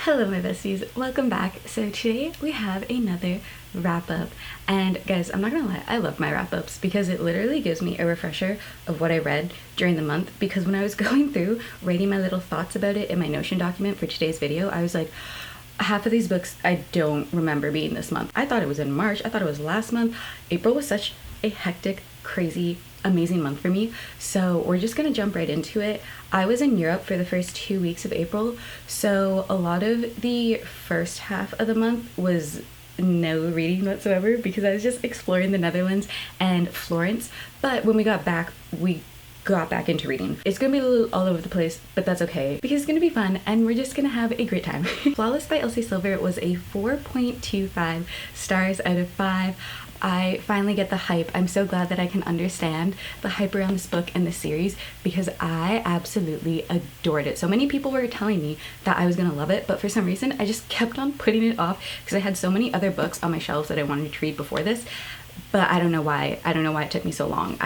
Hello my besties, welcome back. So today we have another wrap up, and guys, I'm not gonna lie, I love my wrap ups because it literally gives me a refresher of what I read during the month. Because when I was going through writing my little thoughts about it in my Notion document for today's video, I was like, half of these books I don't remember being this month. I thought it was in March, I thought it was last month. April was such a hectic, crazy, amazing month for me, so we're just gonna jump right into it. I was in Europe for the first 2 weeks of April, so a lot of the first half of the month was no reading whatsoever because I was just exploring the Netherlands and Florence. But when we got back into reading. It's gonna be a little all over the place, but that's okay because it's gonna be fun and we're just gonna have a great time. Flawless by Elsie Silver was a 4.25 stars out of 5. I finally get the hype. I'm so glad that I can understand the hype around this book and this series because I absolutely adored it. So many people were telling me that I was gonna love it, but for some reason I just kept on putting it off because I had so many other books on my shelves that I wanted to read before this. But I don't know why. I don't know why it took me so long.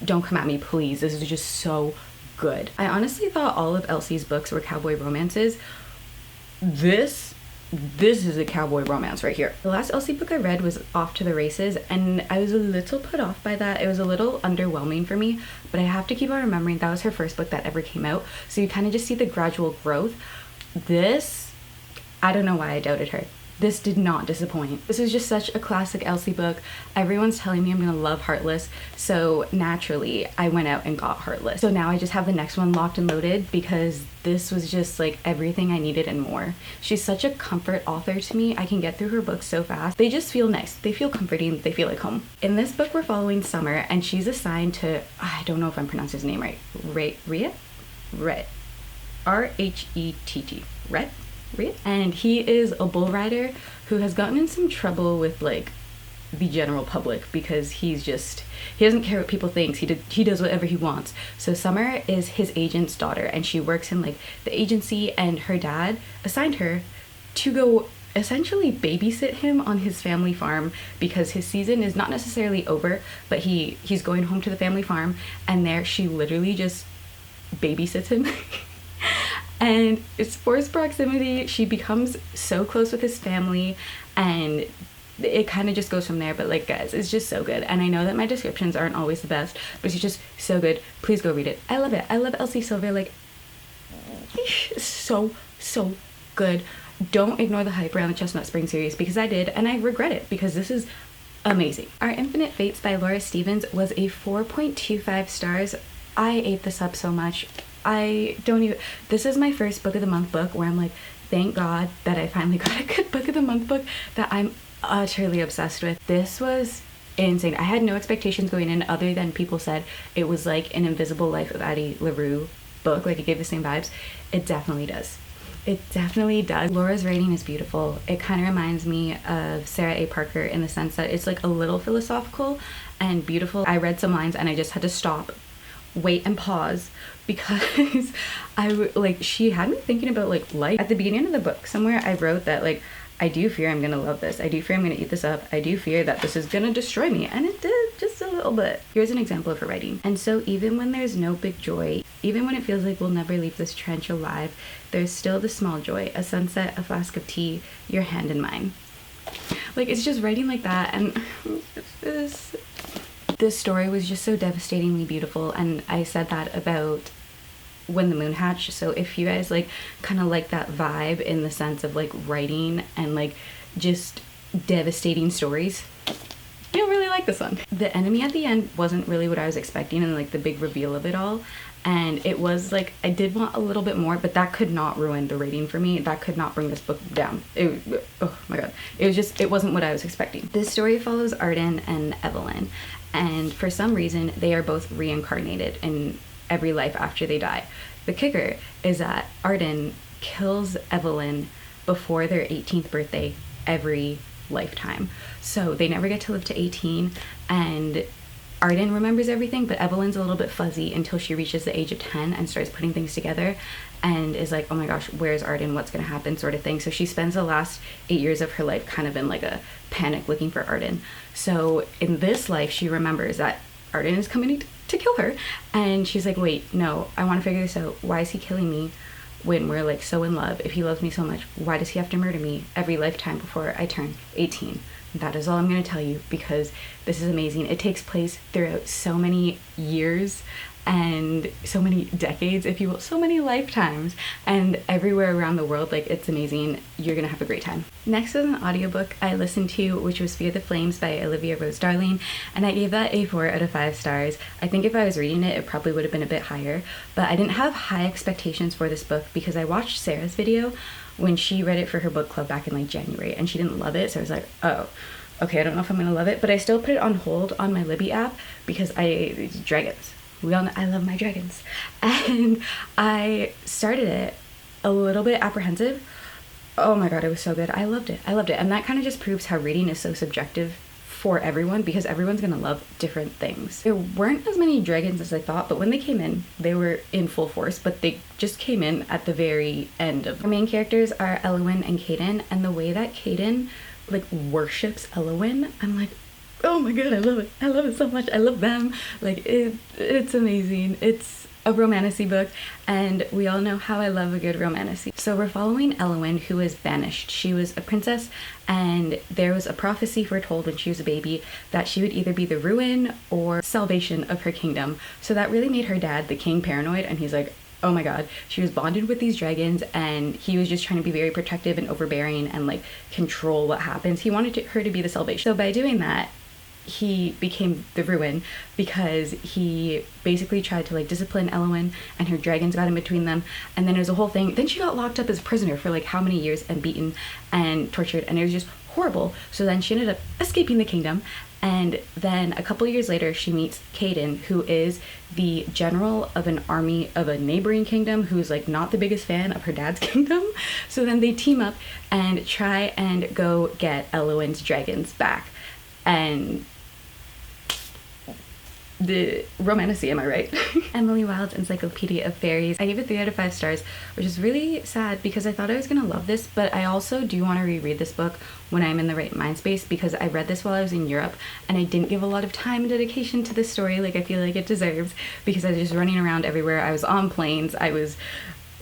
Don't come at me, please. This is just so good. I honestly thought all of Elsie's books were cowboy romances. This is a cowboy romance right here. The last Elsie book I read was Off to the Races, and I was a little put off by that. It was a little underwhelming for me, but I have to keep on remembering that was her first book that ever came out, so you kind of just see the gradual growth. This, I don't know why I doubted her. This did not disappoint. This is just such a classic Elsie book. Everyone's telling me I'm gonna love Heartless, so naturally I went out and got Heartless. So now I just have the next one locked and loaded because this was just like everything I needed and more. She's such a comfort author to me. I can get through her books so fast. They just feel nice. They feel comforting. They feel like home. In this book, we're following Summer, and she's assigned to, I don't know if I'm pronouncing his name right, Rhett. R-H-E-T-T. Rhett? And he is a bull rider who has gotten in some trouble with like the general public because he doesn't care what people think. He does whatever he wants. So Summer is his agent's daughter, and she works in like the agency, and her dad assigned her to go essentially babysit him on his family farm because his season is not necessarily over, but he's going home to the family farm, and there she literally just babysits him. And it's forced proximity. She becomes so close with his family, and it kind of just goes from there. But like, guys, it's just so good. And I know that my descriptions aren't always the best, but it's just so good. Please go read it. I love it. I love Elsie Silver. Like, so good. Don't ignore the hype around the Chestnut Spring series because I did, and I regret it because this is amazing. Our Infinite Fates by Laura Stevens was a 4.25 stars. I ate this up so much. This is my first book of the month book where I'm like, thank God that I finally got a good book of the month book that I'm utterly obsessed with. This was insane. I had no expectations going in other than people said it was like an Invisible Life of Addie LaRue book, like it gave the same vibes. It definitely does. It definitely does. Laura's writing is beautiful. It kind of reminds me of Sarah A. Parker in the sense that it's like a little philosophical and beautiful. I read some lines and I just had to stop, wait, and pause because she had me thinking about like life. At the beginning of the book somewhere I wrote that like, I do fear I'm gonna love this. I do fear I'm gonna eat this up. I do fear that this is gonna destroy me, and it did just a little bit. Here's an example of her writing. And so even when there's no big joy, even when it feels like we'll never leave this trench alive, there's still the small joy, a sunset, a flask of tea, your hand in mine. Like, it's just writing like that, and this story was just so devastatingly beautiful. And I said that about When the Moon Hatched. So if you guys like kind of like that vibe in the sense of like writing and like just devastating stories, you'll really like this one. The enemy at the end wasn't really what I was expecting, and like the big reveal of it all, and it was like I did want a little bit more, but that could not ruin the rating for me. That could not bring this book down. Oh my god, it wasn't what I was expecting. This story follows Arden and Evelyn, and for some reason they are both reincarnated in every life after they die. The kicker is that Arden kills Evelyn before their 18th birthday every lifetime. So they never get to live to 18, and Arden remembers everything, but Evelyn's a little bit fuzzy until she reaches the age of 10 and starts putting things together and is like, oh my gosh, where's Arden? What's gonna happen? Sort of thing. So she spends the last 8 years of her life kind of in like a panic looking for Arden. So in this life, she remembers that Arden is coming to kill her, and she's like, wait, no, I want to figure this out. Why is he killing me? when we're like so in love. If he loves me so much, why does he have to murder me every lifetime before I turn 18? That is all I'm going to tell you, because this is amazing. It takes place throughout so many years and so many decades, if you will, so many lifetimes, and everywhere around the world. Like, it's amazing. You're gonna have a great time. Next is an audiobook I listened to, which was Fear the Flames by Olivia Rose Darling, and I gave that a 4 out of 5 stars. I think if I was reading it, it probably would have been a bit higher, but I didn't have high expectations for this book because I watched Sarah's video when she read it for her book club back in like January, and she didn't love it, so I was like, oh, okay, I don't know if I'm gonna love it, but I still put it on hold on my Libby app because dragons. We all know I love my dragons. And I started it a little bit apprehensive. Oh my god, it was so good. I loved it. And that kind of just proves how reading is so subjective for everyone, because everyone's gonna love different things. There weren't as many dragons as I thought, but when they came in, they were in full force, but they just came in at the very end of. Our main characters are Elwyn and Caden, and the way that Caden like worships Elwyn, I'm like, oh my god, I love it. I love it so much. I love them. Like, it's amazing. It's a romantasy book, and we all know how I love a good romantasy. So we're following Elwyn, who was banished. She was a princess, and there was a prophecy foretold when she was a baby that she would either be the ruin or salvation of her kingdom. So that really made her dad, the king, paranoid, and he's like, oh my god, she was bonded with these dragons, and he was just trying to be very protective and overbearing and like control what happens. He wanted her to be the salvation. So by doing that, he became the ruin, because he basically tried to like discipline Elwyn, and her dragons got in between them, and then it was a whole thing. Then she got locked up as a prisoner for like how many years, and beaten and tortured, and it was just horrible. So then she ended up escaping the kingdom, and then a couple years later she meets Caden, who is the general of an army of a neighboring kingdom, who's like not the biggest fan of her dad's kingdom. So then they team up and try and go get Elwyn's dragons back. And the romantasy, am I right? Emily Wilde's Encyclopaedia of Faeries. I gave it 3 out of 5 stars, which is really sad because I thought I was gonna love this, but I also do want to reread this book when I'm in the right mind space, because I read this while I was in Europe, and I didn't give a lot of time and dedication to this story like I feel like it deserves, because I was just running around everywhere. I was on planes, I was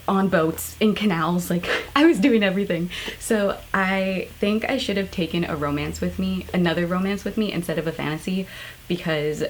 on boats, in canals, like I was doing everything. So I think I should have taken a romance with me, another romance with me, instead of a fantasy, because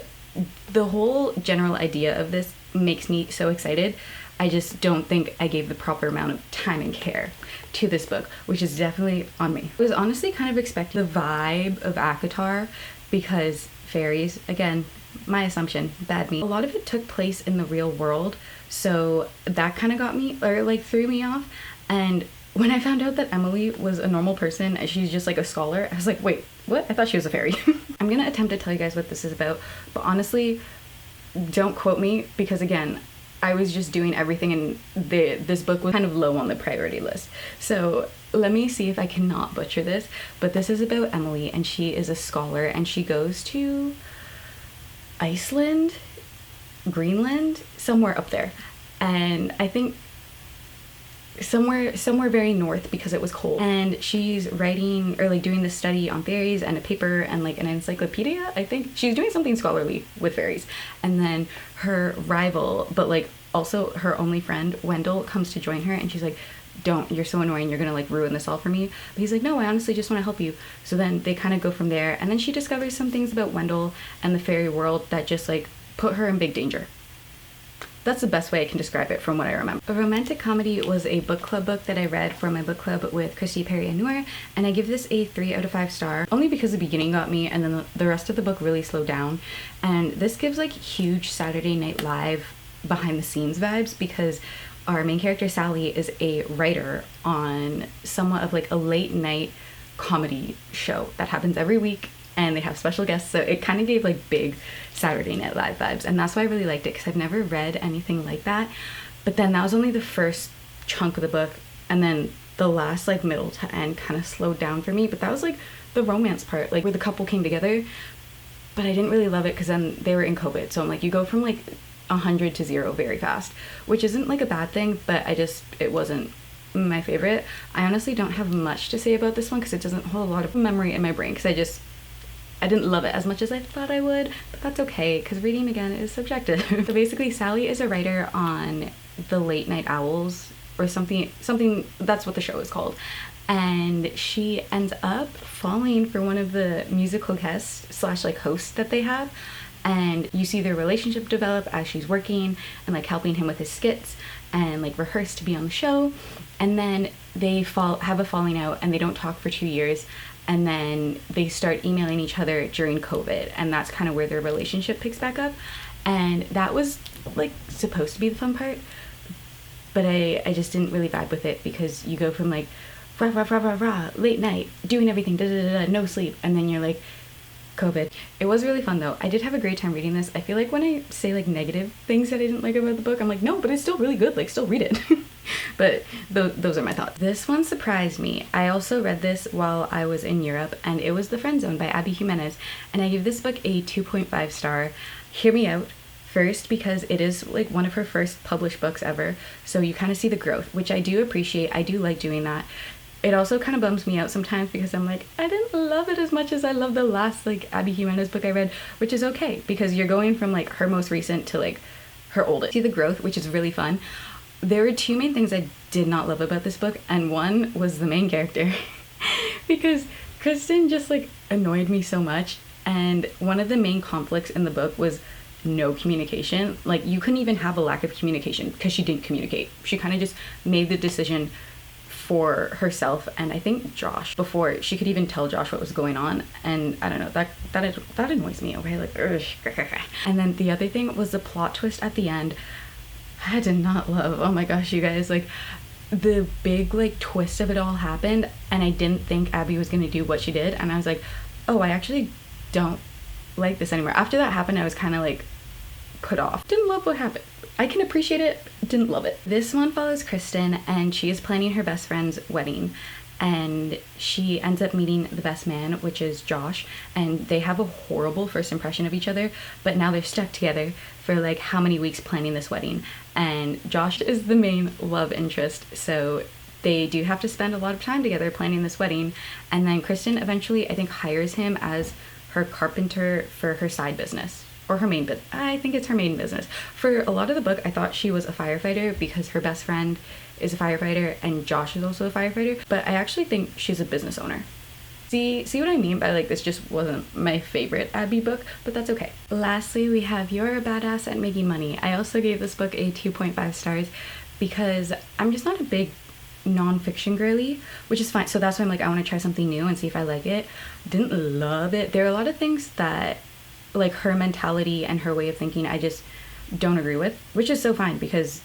the whole general idea of this makes me so excited. I just don't think I gave the proper amount of time and care to this book, which is definitely on me. I was honestly kind of expecting the vibe of ACOTAR, because Faeries, again, my assumption, bad me. A lot of it took place in the real world, so that kind of got me, or like threw me off. And when I found out that Emily was a normal person and she's just like a scholar, I was like, wait, what? I thought she was a fairy. I'm gonna attempt to tell you guys what this is about, but honestly, don't quote me, because again, I was just doing everything, and this book was kind of low on the priority list. So let me see if I cannot butcher this, but this is about Emily, and she is a scholar, and she goes to Iceland, Greenland, somewhere up there, and I think somewhere very north, because it was cold. And she's writing, or like doing this study on fairies and a paper and like an encyclopedia. I think she's doing something scholarly with fairies, and then her rival, but like also her only friend, Wendell, comes to join her, and she's like, don't, you're so annoying, you're gonna like ruin this all for me. But he's like, no, I honestly just want to help you. So then they kind of go from there, and then she discovers some things about Wendell and the fairy world that just like put her in big danger. That's the best way I can describe it from what I remember. A Romantic Comedy was a book club book that I read for my book club with Christy Perry and Noor, and I give this a 3 out of 5 star, only because the beginning got me, and then the rest of the book really slowed down. And this gives like huge Saturday Night Live behind the scenes vibes, because our main character Sally is a writer on somewhat of like a late night comedy show that happens every week, and they have special guests, so it kind of gave like big Saturday Night Live vibes, and that's why I really liked it, because I've never read anything like that. But then that was only the first chunk of the book, and then the last like middle to end kind of slowed down for me, but that was like the romance part, like where the couple came together. But I didn't really love it because then they were in COVID, so I'm like, you go from like 100 to 0 very fast, which isn't like a bad thing, but it wasn't my favorite. I honestly don't have much to say about this one because it doesn't hold a lot of memory in my brain, because I didn't love it as much as I thought I would, but that's okay, because reading again is subjective. So basically, Sally is a writer on the late night owls or something, that's what the show is called. And she ends up falling for one of the musical guests slash like hosts that they have. And you see their relationship develop as she's working and like helping him with his skits and like rehearse to be on the show. And then they have a falling out and they don't talk for 2 years. And then they start emailing each other during COVID. And that's kind of where their relationship picks back up. And that was like supposed to be the fun part. But I just didn't really vibe with it, because you go from like rah, rah, rah, rah, rah, late night, doing everything, da, da, da, da, no sleep. And then you're like, COVID. It was really fun though. I did have a great time reading this. I feel like when I say like negative things that I didn't like about the book, I'm like, no, but it's still really good. Like, still read it. But those are my thoughts. This one surprised me. I also read this while I was in Europe, and it was The Friendzone by Abby Jimenez. And I give this book a 2.5 star. Hear me out. First, because it is like one of her first published books ever. So you kind of see the growth, which I do appreciate. I do like doing that. It also kind of bums me out sometimes, because I'm like, I didn't love it as much as I love the last like Abby Jimenez book I read, which is okay, because you're going from like her most recent to like her oldest. See the growth, which is really fun. There were two main things I did not love about this book, and one was the main character because Kristen just like annoyed me so much. And one of the main conflicts in the book was no communication. Like, you couldn't even have a lack of communication because she didn't communicate. She kind of just made the decision for herself and I think Josh before she could even tell Josh what was going on. And I don't know, that annoys me. Okay, like ugh. And then the other thing was the plot twist at the end. I did not love. Oh my gosh, you guys, like the big like twist of it all happened, and I didn't think Abby was gonna do what she did, and I was like, oh, I actually don't like this anymore. After that happened, I was kind of like put off. Didn't love what happened. I can appreciate it, didn't love it. This one follows Kristen, and she is planning her best friend's wedding, and she ends up meeting the best man, which is Josh, and they have a horrible first impression of each other, but now they're stuck together for like how many weeks planning this wedding. And Josh is the main love interest, so they do have to spend a lot of time together planning this wedding. And then Kristen eventually, I think, hires him as her carpenter for her side business. Or her main business. I think it's her main business. For a lot of the book, I thought she was a firefighter because her best friend is a firefighter and Josh is also a firefighter. But I actually think she's a business owner. See what I mean by like this just wasn't my favorite Abby book, but that's okay. Lastly, we have You're a Badass at Making Money. I also gave this book a 2.5 stars because I'm just not a big non-fiction girly, which is fine. So that's why I'm like, I want to try something new and see if I like it. Didn't love it. There are a lot of things that like her mentality and her way of thinking I just don't agree with, which is so fine because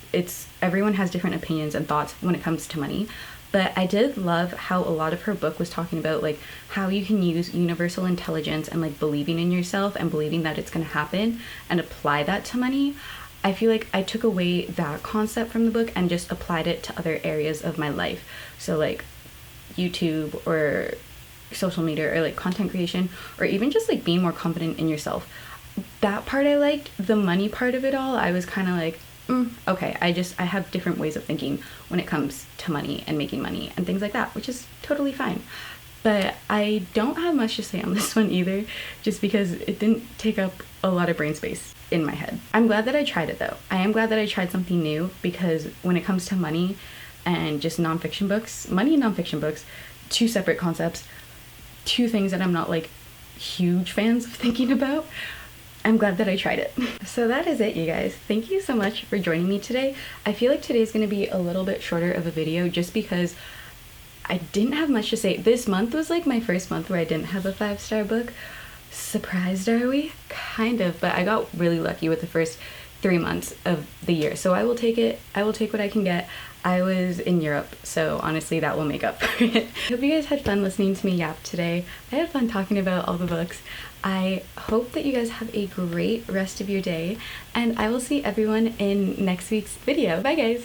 everyone has different opinions and thoughts when it comes to money. But I did love how a lot of her book was talking about like how you can use universal intelligence and like believing in yourself and believing that it's going to happen and apply that to money. I feel like I took away that concept from the book and just applied it to other areas of my life. So like YouTube or social media or like content creation, or even just like being more confident in yourself. That part I liked. The money part of it all, I was kind of like, okay, I have different ways of thinking when it comes to money and making money and things like that, which is totally fine. But I don't have much to say on this one either, just because it didn't take up a lot of brain space in my head. I'm glad that I tried it though. I am glad that I tried something new, because when it comes to money and just nonfiction books, money and nonfiction books, two separate concepts, two things that I'm not like huge fans of thinking about. I'm glad that I tried it. So that is it, you guys. Thank you so much for joining me today. I feel like today's gonna be a little bit shorter of a video just because I didn't have much to say. This month was like my first month where I didn't have a 5-star book. Surprised, are we? Kind of, but I got really lucky with the first 3 months of the year. So I will take it. I will take what I can get. I was in Europe, so honestly that will make up for it. Hope you guys had fun listening to me yap today. I had fun talking about all the books. I hope that you guys have a great rest of your day, and I will see everyone in next week's video. Bye guys!